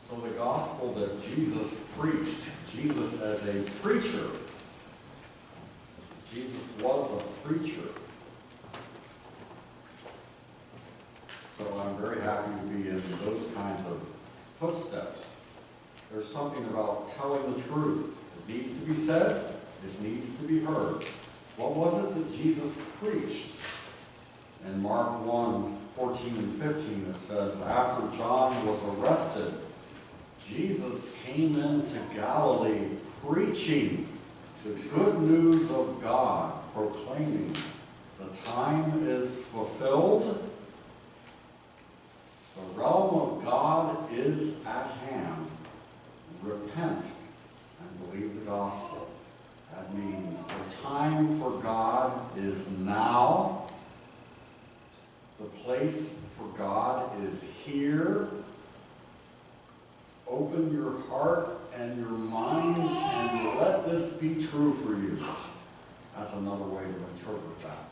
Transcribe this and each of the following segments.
So the gospel that Jesus preached, Jesus as a preacher, Jesus was a preacher. So I'm very happy to be in those kinds of footsteps. There's something about telling the truth. It needs to be said, it needs to be heard. What was it that Jesus preached? In Mark 1:14 and 15, it says, after John was arrested, Jesus came into Galilee preaching the good news of God, proclaiming, the time is fulfilled, the realm of God is at hand. Repent and believe the gospel. That means the time for God is now. The place for God is here. Open your heart and your mind and let this be true for you. That's another way to interpret that.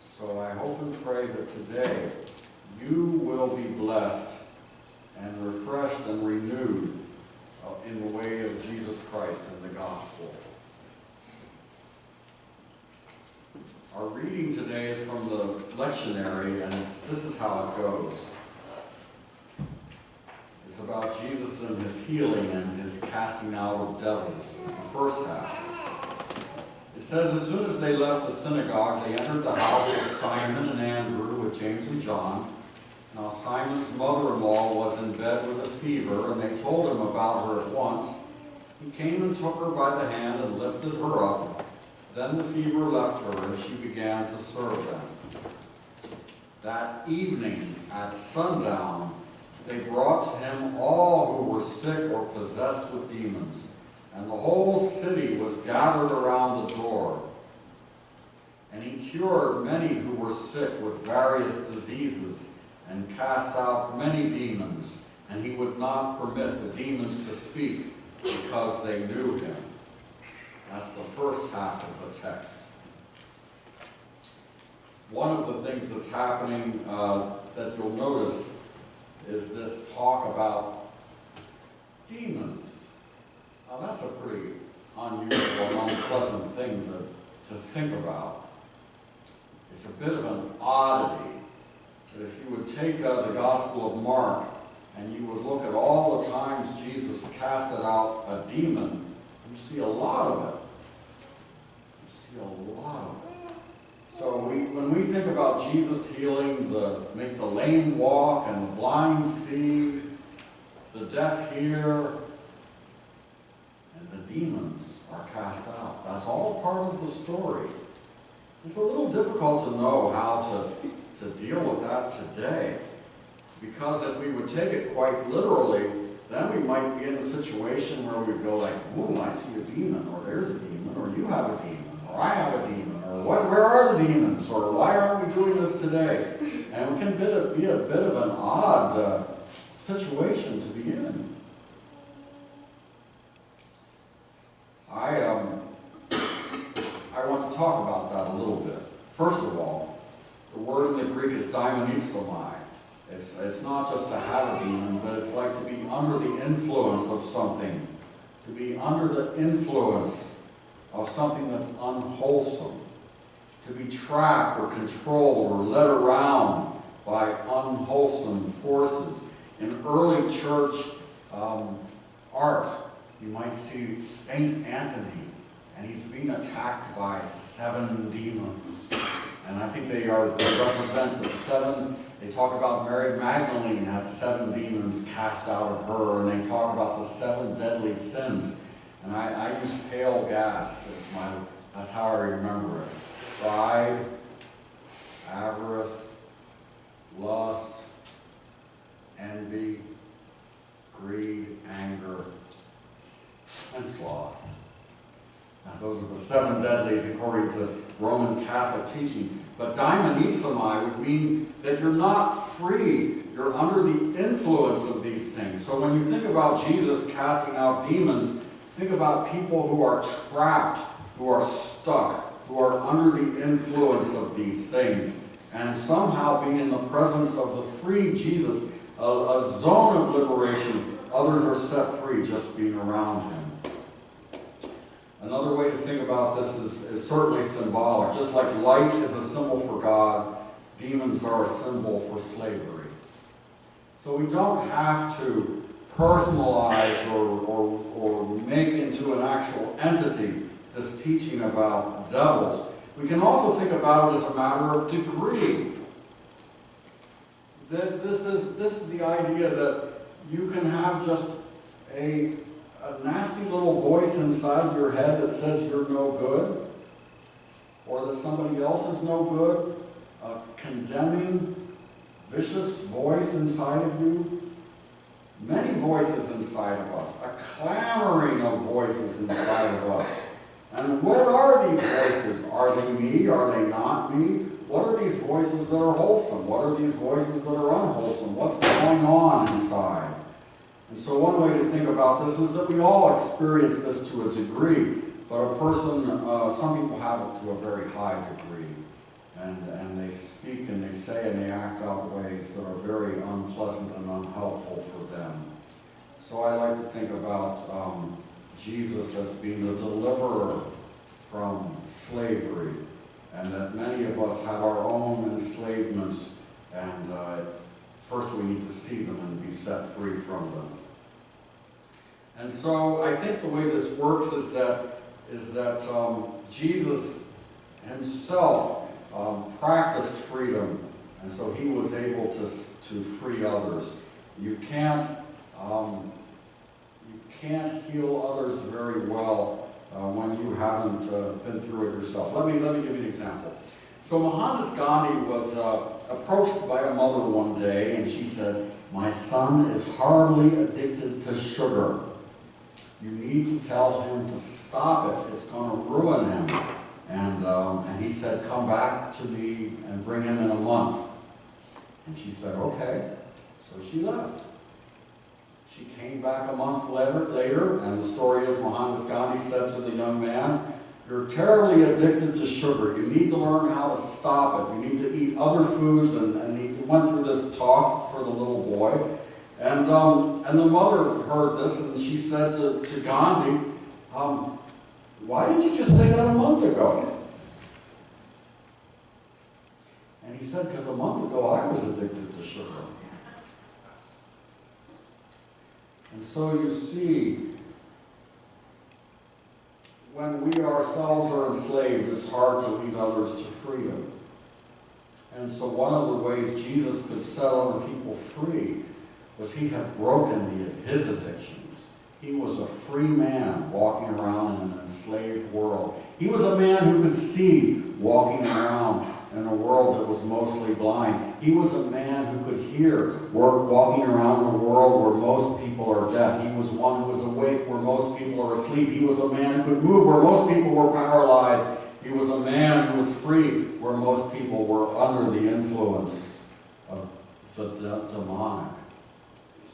So I hope and pray that today you will be blessed and refreshed and renewed in the way of Jesus Christ and the gospel. Our reading today is from the lectionary, and this is how it goes. It's about Jesus and his healing and his casting out of devils. It's the first half. It says, as soon as they left the synagogue, they entered the house of Simon and Andrew with James and John. Now Simon's mother-in-law was in bed with a fever, and they told him about her at once. He came and took her by the hand and lifted her up. Then the fever left her, and she began to serve them. That evening at sundown, they brought to him all who were sick or possessed with demons, and the whole city was gathered around the door. And he cured many who were sick with various diseases, and cast out many demons, and he would not permit the demons to speak, because they knew him. That's the first half of the text. One of the things that's happening that you'll notice is this talk about demons. Now that's a pretty unusual and unpleasant thing to think about. It's a bit of an oddity that if you would take the Gospel of Mark and you would look at all the times Jesus casted out a demon, you see a lot of it. You see a lot of it. So when we think about Jesus healing, make the lame walk and the blind see, the deaf hear, and the demons are cast out. That's all part of the story. It's a little difficult to know how to deal with that today. Because if we would take it quite literally, then we might be in a situation where we go like, ooh, I see a demon, or there's a demon, or you have a demon, or I have a demon, or where are the demons, or why aren't we doing this today? And it can be a bit of an odd situation to be in. I want to talk about that a little bit. First of all, the word in the Greek is daimonizomai. It's not just to have a demon, but it's like to be under the influence of something. To be under the influence of something that's unwholesome. To be trapped or controlled or led around by unwholesome forces. In early church art, you might see Saint Anthony, and he's being attacked by 7 demons. And I think they represent the 7. They talk about Mary Magdalene had 7 demons cast out of her, and they talk about the 7 deadly sins. And I use pale gas that's how I remember it. Pride, avarice, lust, envy, greed, anger, and sloth. Now, those are the 7 deadlies according to Roman Catholic teaching. But daimonizomai would mean that you're not free. You're under the influence of these things. So when you think about Jesus casting out demons, think about people who are trapped, who are stuck, who are under the influence of these things. And somehow being in the presence of the free Jesus, a zone of liberation, others are set free just being around him. Another way to think about this is certainly symbolic. Just like light is a symbol for God, demons are a symbol for slavery. So we don't have to personalize or make into an actual entity this teaching about devils. We can also think about it as a matter of degree. That this is the idea that you can have just a nasty little voice inside your head that says you're no good, or that somebody else is no good, a condemning, vicious voice inside of you. Many voices inside of us, a clamoring of voices inside of us. And what are these voices? Are they me? Are they not me? What are these voices that are wholesome? What are these voices that are unwholesome? What's going on inside? And so one way to think about this is that we all experience this to a degree, but a person, some people have it to a very high degree. And they speak and they say and they act out ways that are very unpleasant and unhelpful for them. So I like to think about Jesus as being the deliverer from slavery, and that many of us have our own enslavements, and first we need to see them and be set free from them. And so I think the way this works is that Jesus himself practiced freedom, and so he was able to free others. You can't heal others very well when you haven't been through it yourself. Let me give you an example. So Mohandas Gandhi was approached by a mother one day, and she said, "My son is horribly addicted to sugar. You need to tell him to stop it. It's going to ruin him." And he said, "Come back to me and bring him in a month." And she said, "Okay." So she left. She came back a month later, and the story is Mohandas Gandhi said to the young man, "You're terribly addicted to sugar. You need to learn how to stop it. You need to eat other foods." And he went through this talk for the little boy. And the mother heard this, and she said to Gandhi, "Why did you just say that a month ago?" And he said, "Because a month ago I was addicted to sugar." And so you see, when we ourselves are enslaved, it's hard to lead others to freedom. And so one of the ways Jesus could set other people free was he had broken his addictions. He was a free man walking around in an enslaved world. He was a man who could see walking around in a world that was mostly blind. He was a man who could hear walking around in a world where most people are deaf. He was one who was awake where most people are asleep. He was a man who could move where most people were paralyzed. He was a man who was free where most people were under the influence of the demonic.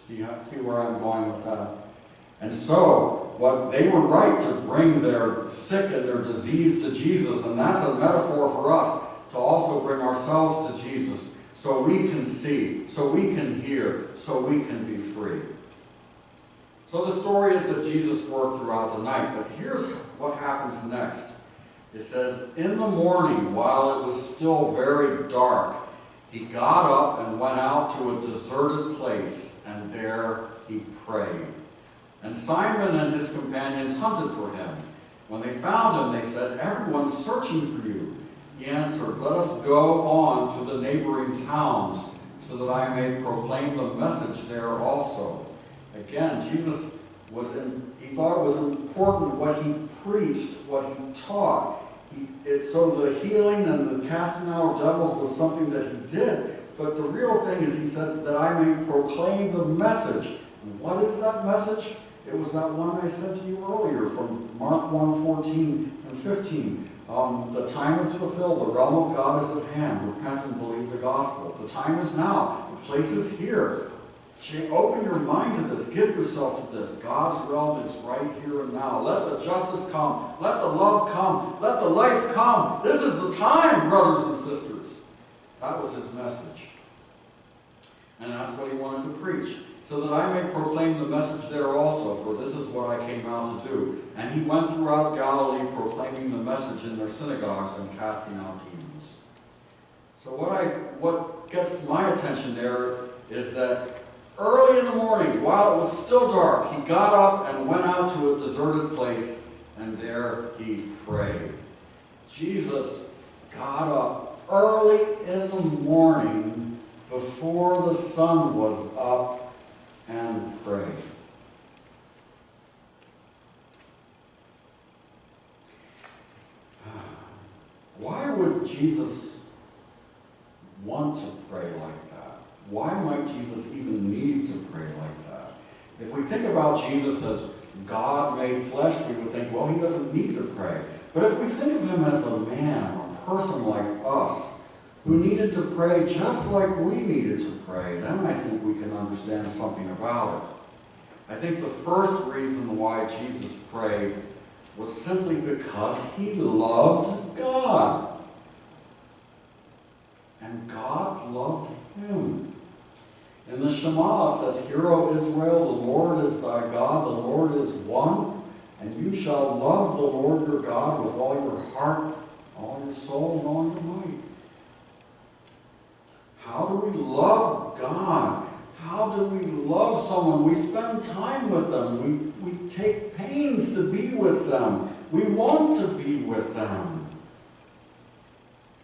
See where I'm going with that? And so, they were right to bring their sick and their disease to Jesus, and that's a metaphor for us to also bring ourselves to Jesus so we can see, so we can hear, so we can be free. So the story is that Jesus worked throughout the night, but here's what happens next. It says, "In the morning, while it was still very dark, he got up and went out to a deserted place, and there he prayed. And Simon and his companions hunted for him. When they found him, they said, 'Everyone's searching for you.' He answered, 'Let us go on to the neighboring towns, so that I may proclaim the message there also.'" Again, Jesus he thought it was important what he preached, what he taught. So the healing and the casting out of devils was something that he did. But the real thing is, he said, "that I may proclaim the message." And what is that message? It was that one I said to you earlier from Mark 1:14 and 15. The time is fulfilled. The realm of God is at hand. Repent and believe the gospel. The time is now. The place is here. Open your mind to this. Give yourself to this. God's realm is right here and now. Let the justice come. Let the love come. Let the life come. This is the time, brothers and sisters. That was his message. And that's what he wanted to preach. so that I may proclaim the message there also, for this is what I came out to do. And he went throughout Galilee, proclaiming the message in their synagogues and casting out demons. So what gets my attention there is that early in the morning, while it was still dark, he got up and went out to a deserted place, and there he prayed. Jesus got up early in the morning before the sun was up and prayed. Why would Jesus want to pray like that? Why might Jesus even need to pray like that? If we think about Jesus as God made flesh, we would think, well, he doesn't need to pray. But if we think of him as a man, a person like us, who needed to pray just like we needed to pray, then I think we can understand something about it. I think the first reason why Jesus prayed was simply because he loved God. And God loved him. In the Shema it says, "Hear, O Israel, the Lord is thy God, the Lord is one, and you shall love the Lord your God with all your heart, all your soul, and all your might." How do we love God? How do we love someone? We spend time with them. We take pains to be with them. We want to be with them.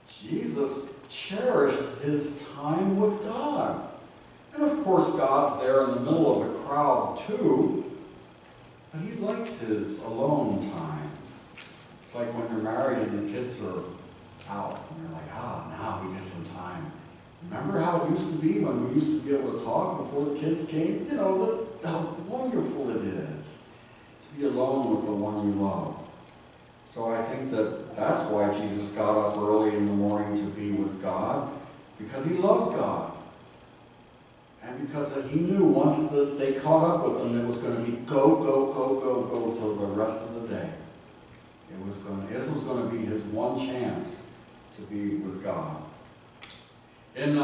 Jesus cherished his time with God. And of course, God's there in the middle of a crowd too, but he liked his alone time. It's like when you're married and the kids are out, and you're like, now we get some time. Remember how it used to be when we used to be able to talk before the kids came? You know, how wonderful it is to be alone with the one you love. So I think that's why Jesus got up early in the morning to be with God, because he loved God. And because he knew once they caught up with him, it was going to be go, go, go, go, go till the rest of the day. This was going to be his one chance to be with God. In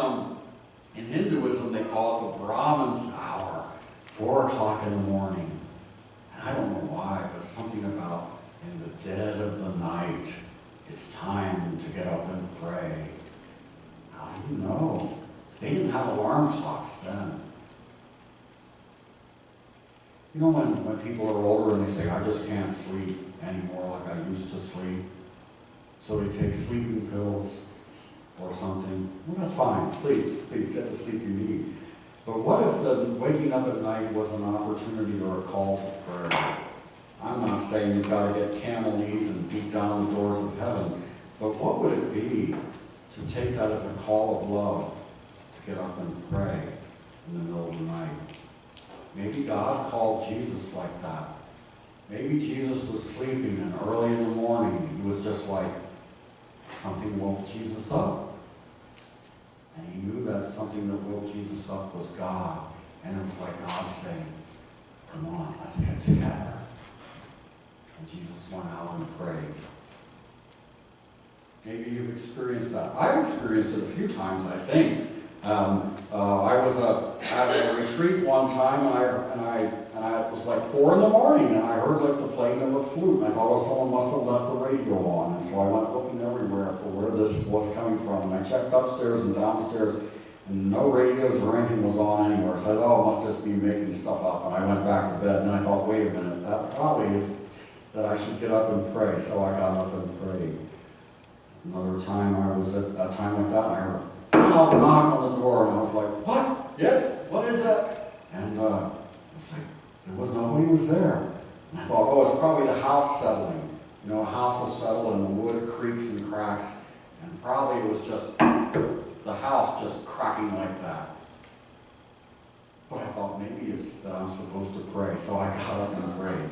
Hinduism, they call it the Brahman's hour, 4 o'clock in the morning. And I don't know why, but something about in the dead of the night, it's time to get up and pray. How do you know? They didn't have alarm clocks then. You know when people are older and they say, I just can't sleep anymore like I used to sleep, so they take sleeping pills or something. Well, that's fine. Please get the sleep you need. But what if the waking up at night was an opportunity or a call to prayer? I'm not saying you've got to get camel knees and beat down the doors of heaven, but what would it be to take that as a call of love, to get up and pray in the middle of the night? Maybe God called Jesus like that. Maybe Jesus was sleeping and early in the morning he was just like, something woke Jesus up. And he knew that something that woke Jesus up was God. And it was like God saying, come on, let's get together. And Jesus went out and prayed. Maybe you've experienced that. I've experienced it a few times, I think. I was at a retreat one time, and it was like 4 in the morning, and I heard like the playing of a flute, and I thought, oh, someone must have left the radio on. And so I went looking everywhere for where this was coming from, and I checked upstairs and downstairs, and no radios or anything was on anywhere. So I thought, oh, it must just be making stuff up. And I went back to bed, and I thought, wait a minute, that probably is that I should get up and pray. So I got up and prayed. Another time I was at a time like that, and I heard knock on the door, and I was like, what? Yes? What is that? And it's like, nobody was there. And I thought, oh, it's probably the house settling. You know, a house will settle and the wood creaks and cracks, and probably it was just the house just cracking like that. But I thought, maybe it's that I'm supposed to pray, so I got up and prayed.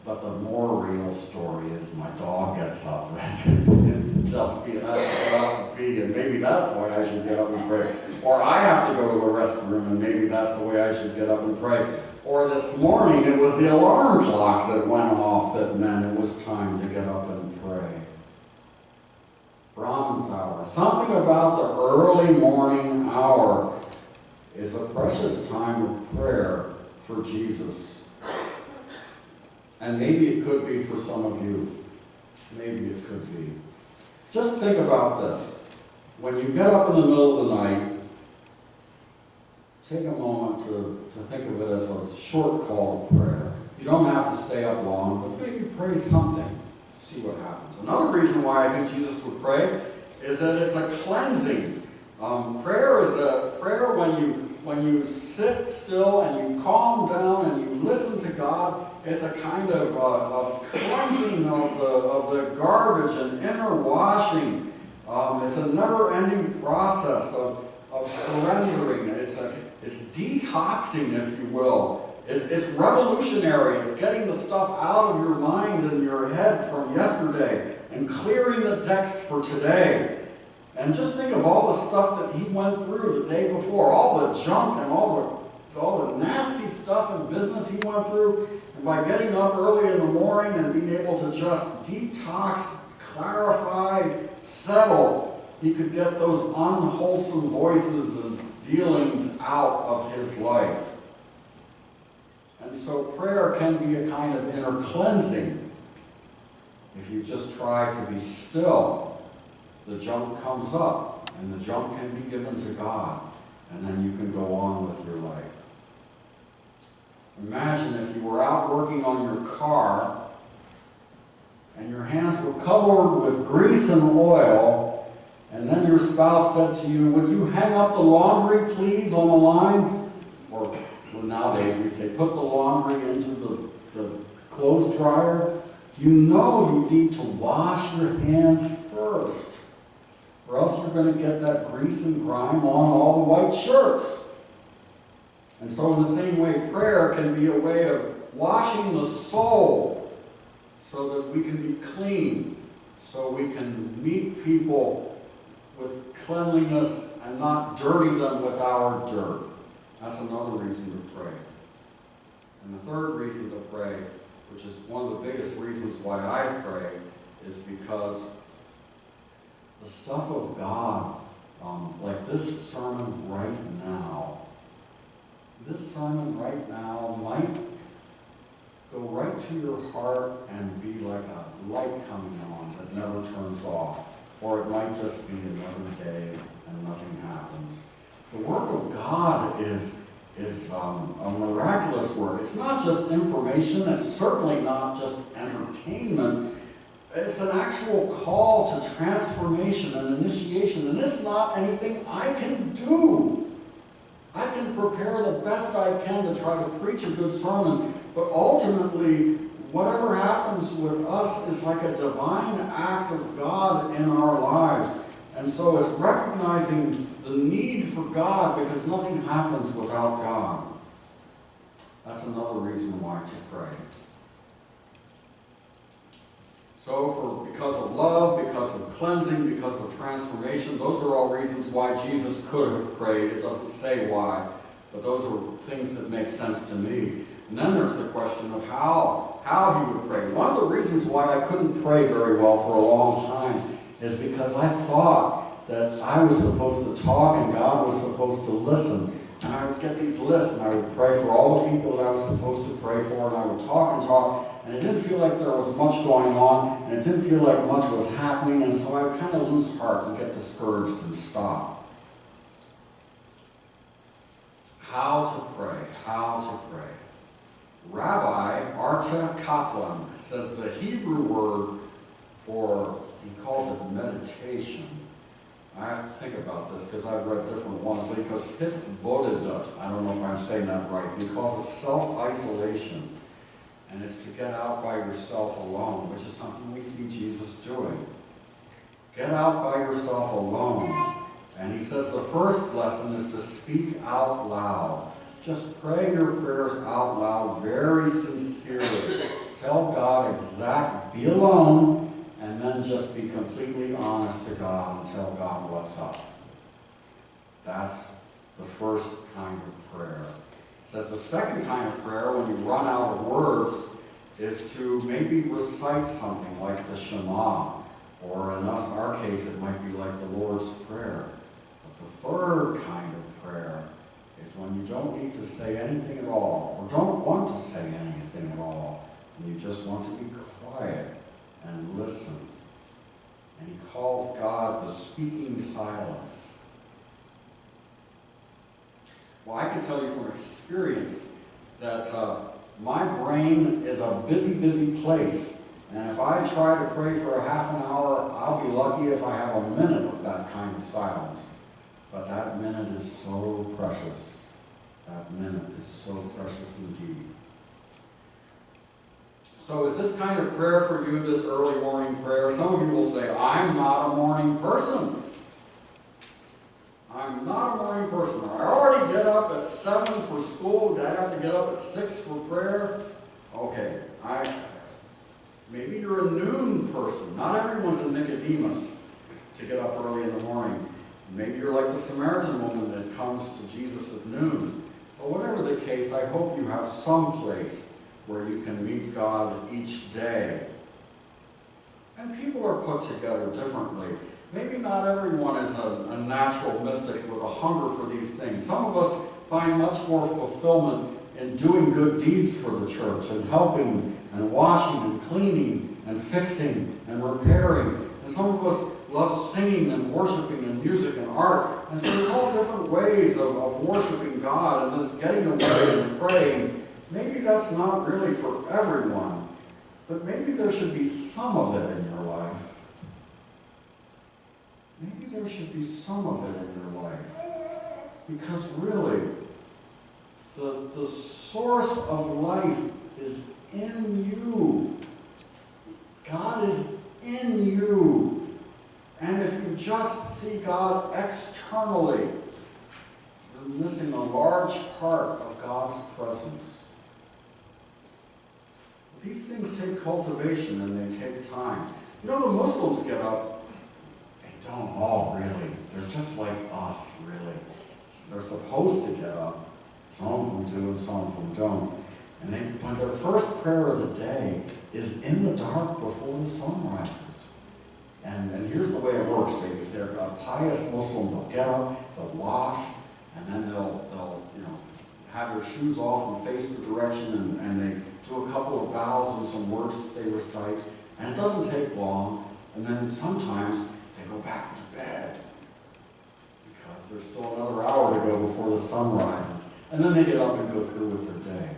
But the more real story is my dog gets up and tells me I have to get up and pee, and maybe that's why I should get up and pray. Or I have to go to the restroom, and maybe that's the way I should get up and pray. Or this morning, it was the alarm clock that went off that meant it was time to get up and pray. Brahman's hour. Something about the early morning hour. is a precious time of prayer for Jesus. And maybe it could be for some of you. Maybe it could be. Just think about this. When you get up in the middle of the night, take a moment to think of it as a short call to prayer. You don't have to stay up long, but maybe pray something. See what happens. Another reason why I think Jesus would pray is that it's a cleansing. Prayer is a prayer when you sit still and you calm down and you listen to God. It's a kind of cleansing of the garbage and inner washing. It's a never-ending process of surrendering. It's detoxing, if you will. It's revolutionary. It's getting the stuff out of your mind and your head from yesterday and clearing the decks for today. And just think of all the stuff that he went through the day before, all the junk and all the nasty stuff and business he went through. And by getting up early in the morning and being able to just detox, clarify, settle, he could get those unwholesome voices and feelings out of his life. And so prayer can be a kind of inner cleansing. If you just try to be still, the junk comes up, and the junk can be given to God, and then you can go on with your life. Imagine if you were out working on your car, and your hands were covered with grease and oil, and then your spouse said to you, "Would you hang up the laundry, please, on the line?" Or well, nowadays we'd say, "Put the laundry into the clothes dryer." You know you need to wash your hands first, or else you're going to get that grease and grime on all the white shirts. And so in the same way, prayer can be a way of washing the soul so that we can be clean, so we can meet people with cleanliness and not dirty them with our dirt. That's another reason to pray. And the third reason to pray, which is one of the biggest reasons why I pray, is because the stuff of God, like this sermon right now, might go right to your heart and be like a light coming on that never turns off. Or it might just be another day and nothing happens. The work of God is a miraculous work. It's not just information. It's certainly not just entertainment. It's an actual call to transformation and initiation. And it's not anything I can do. I can prepare the best I can to try to preach a good sermon. But ultimately, whatever happens with us is like a divine act of God in our lives. And so it's recognizing the need for God, because nothing happens without God. That's another reason why to pray. So because of love, because of cleansing, because of transformation, those are all reasons why Jesus could have prayed. It doesn't say why, but those are things that make sense to me. And then there's the question of how he would pray. One of the reasons why I couldn't pray very well for a long time is because I thought that I was supposed to talk and God was supposed to listen. And I would get these lists and I would pray for all the people that I was supposed to pray for, and I would talk and talk, and it didn't feel like there was much going on, and it didn't feel like much was happening, and so I would kind of lose heart and get discouraged and stop. How to pray, how to pray. Rabbi Arta Kaplan says the Hebrew word for, he calls it meditation. I have to think about this because I've read different ones, but he goes hitbodedut. I don't know if I'm saying that right. He calls it self-isolation. And it's to get out by yourself alone, which is something we see Jesus doing. Get out by yourself alone. And he says the first lesson is to speak out loud. Just pray your prayers out loud very sincerely. Tell God be alone, and then just be completely honest to God and tell God what's up. That's the first kind of prayer. It says the second kind of prayer, when you run out of words, is to maybe recite something like the Shema, or in our case, it might be like the Lord's Prayer. But the third kind of prayer is when you don't need to say anything at all, or don't want to say anything at all, and you just want to be quiet and listen. And he calls God the speaking silence. Well, I can tell you from experience that my brain is a busy, busy place. And if I try to pray for a half an hour, I'll be lucky if I have a minute of that kind of silence. But that minute is so precious. That minute is so precious indeed. So is this kind of prayer for you, this early morning prayer? Some of you will say, I'm not a morning person. I'm not a morning person. I already get up at 7 for school. Do I have to get up at 6 for prayer? Okay, maybe you're a noon person. Not everyone's a Nicodemus to get up early in the morning. Maybe you're like the Samaritan woman that comes to Jesus at noon. But whatever the case, I hope you have some place where you can meet God each day. And people are put together differently. Maybe not everyone is a natural mystic with a hunger for these things. Some of us find much more fulfillment in doing good deeds for the church and helping and washing and cleaning and fixing and repairing. And some of us love singing and worshiping and music and art. And so there's all different ways of worshiping God, and this getting away and praying. Maybe that's not really for everyone, but maybe there should be some of it in your life. Maybe there should be some of it in your life. Because really, the source of life is in you. God is in you. And if you just see God externally, you're missing a large part of God's presence. These things take cultivation and they take time. You know, the Muslims get up, they don't all really. They're just like us, really. They're supposed to get up. Some of them do and some of them don't. And when their first prayer of the day is in the dark before the sun rises. And here's the way it works. If they're a pious Muslim, they'll get up, they'll wash, and then they'll have their shoes off and face the direction, and they do a couple of vows and some words that they recite. And it doesn't take long. And then sometimes they go back to bed because there's still another hour to go before the sun rises. And then they get up and go through with their day.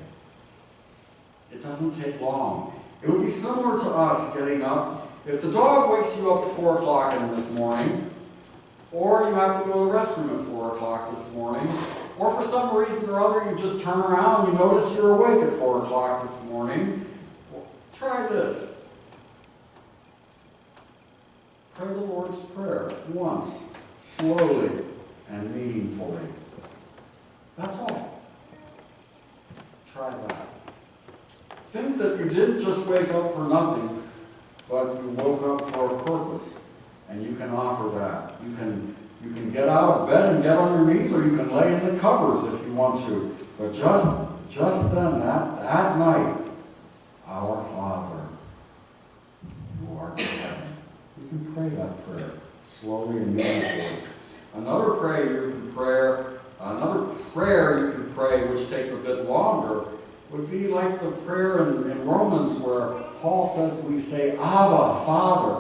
It doesn't take long. It would be similar to us getting up. If the dog wakes you up at 4 o'clock in this morning, or you have to go to the restroom at 4 o'clock this morning, or for some reason or other you just turn around and you notice you're awake at 4 o'clock this morning, well, try this. Pray the Lord's Prayer once, slowly and meaningfully. That's all. Try that. Think that you didn't just wake up for nothing, but you woke up for a purpose, and you can offer that. You can get out of bed and get on your knees, or you can lay in the covers if you want to. But just then, that night, our Father, who art in heaven. You can pray that prayer slowly and meaningfully. Another prayer you can pray, which takes a bit longer, would be like the prayer in Romans where Paul says we say, Abba, Father,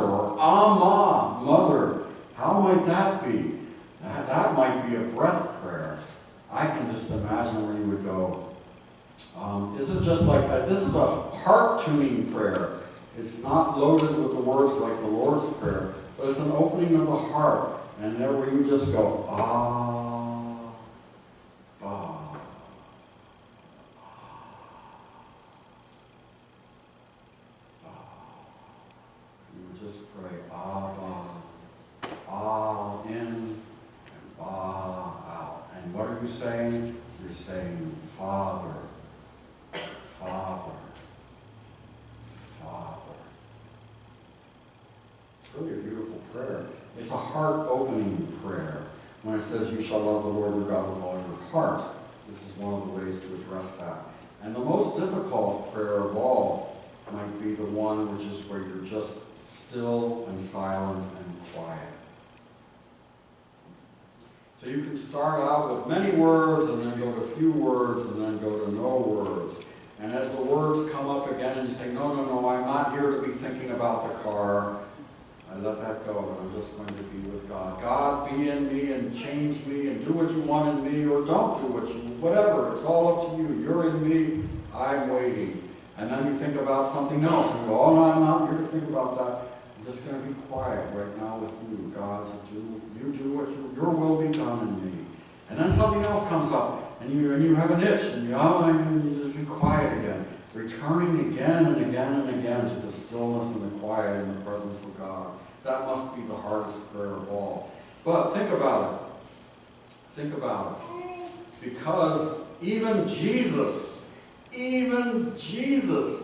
or Amma, Mother. How might that be? That might be a breath prayer. I can just imagine where you would go. This is a heart-tuning prayer. It's not loaded with the words like the Lord's Prayer, but it's an opening of the heart. And there where you just go, just pray, Abba, in and out. And what are you saying? You're saying, Father, Father, Father. It's really a beautiful prayer. It's a heart-opening prayer. When it says, you shall love the Lord your God with all your heart, this is one of the ways to address that. And the most difficult prayer of all might be the one which is where you're just still and silent and quiet. So you can start out with many words and then go to few words and then go to no words. And as the words come up again and you say, no, no, no, I'm not here to be thinking about the car, I let that go and I'm just going to be with God. God, be in me and change me and do what you want in me or don't do whatever. It's all up to you. You're in me, I'm waiting. And then you think about something else and you go, oh no, I'm not here to think about that. I'm just going to be quiet right now with you, God, you do what your will be done in me. And then something else comes up and you have an itch and you just be quiet again. Returning again and again and again to the stillness and the quiet in the presence of God. That must be the hardest prayer of all. But think about it. Think about it. Because even Jesus,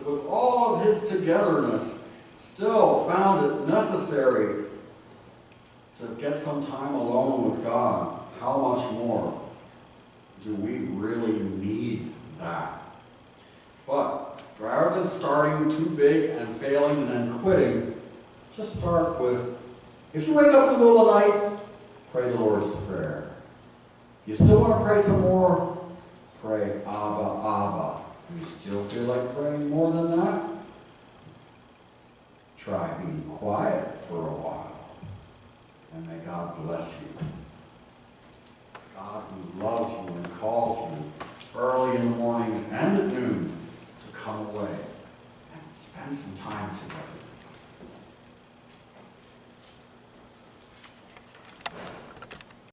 with all of his togetherness, still found it necessary to get some time alone with God. How much more do we really need that? But rather than starting too big and failing and then quitting, just start with, if you wake up in the middle of the night, pray the Lord's Prayer. You still want to pray some more? Pray Abba, Abba. You still feel like praying more than that? Try being quiet for a while. And may God bless you. God who loves you and calls you early in the morning and at noon to come away and spend some time together.